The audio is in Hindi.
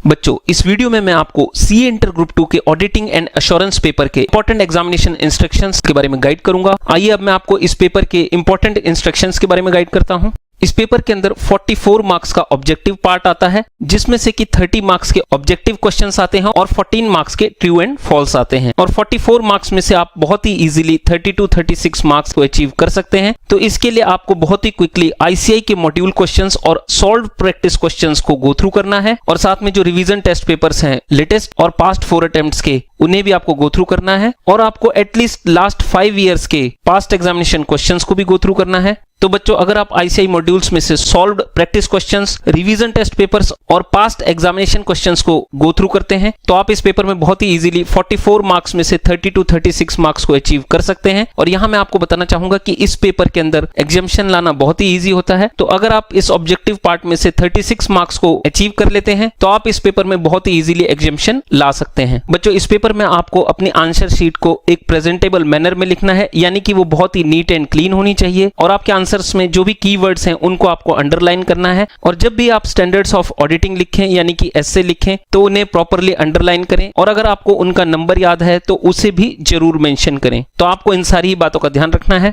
बच्चों, इस वीडियो में मैं आपको सीए इंटर ग्रुप 2 के ऑडिटिंग एंड एश्योरेंस पेपर के इंपॉर्टेंट एग्जामिनेशन इंस्ट्रक्शंस के बारे में गाइड करूंगा। आइए अब मैं आपको इस पेपर के इंपॉर्टेंट इंस्ट्रक्शंस के बारे में गाइड करता हूं। इस पेपर के अंदर 44 मार्क्स का ऑब्जेक्टिव पार्ट आता है, जिसमें से कि 30 मार्क्स के ऑब्जेक्टिव क्वेश्चंस आते हैं और 14 मार्क्स के ट्रू एंड फॉल्स आते हैं। और 44 मार्क्स में से आप बहुत ही इजीली 32 36 मार्क्स को अचीव कर सकते हैं। तो इसके लिए आपको बहुत ही क्विकली आईसीआई के मॉड्यूल क्वेश्चंस और सॉल्व प्रैक्टिस क्वेश्चंस को गो थ्रू करना है, और साथ में जो रिवीजन टेस्ट पेपर्स हैं लेटेस्ट और पास्ट 4 अटेम्प्ट्स के, उन्हें भी आपको गो थ्रू करना है। और आपको एटलीस्ट लास्ट 5 ईयर्स के पास्ट एग्जामिनेशन क्वेश्चंस को भी गो थ्रू करना है। तो बच्चों, अगर आप आईसीआई मॉड्यूल्स में से solved practice questions, revision test papers और पास्ट एग्जामिनेशन क्वेश्चंस को गो थ्रू करते हैं, तो आप इस पेपर में बहुत ही इजीली 44 मार्क्स में से 32 36 मार्क्स को अचीव कर सकते हैं। और यहां मैं आपको बताना चाहूंगा कि इस पेपर के अंदर एग्जामिनेशन लाना बहुत ही इजी होता है। तो अगर आप इस ऑब्जेक्टिव पार्ट में से 36 मार्क्स को अचीव कर लेते हैं, तो आप इस पेपर में बहुत ही इजीली एग्जामिनेशन ला सकते हैं। बच्चों, इस पेपर में आपको अपनी आंसर शीट को एक प्रेजेंटेबल मैनर में लिखना है, यानी कि वो बहुत ही नीट एंड क्लीन होनी चाहिए। और आपके आंसर्स में जो भी कीवर्ड्स हैं उनको आपको अंडरलाइन करना है। और जब भी आप स्टैंडर्ड्स ऑफ ऑडिटिंग लिखें, यानी कि एस्से लिखें, तो उन्हें प्रॉपर्ली अंडरलाइन करें। और अगर आपको उनका नंबर याद है तो उसे भी जरूर मेंशन करें। तो आपको इन सारी बातों का ध्यान रखना है।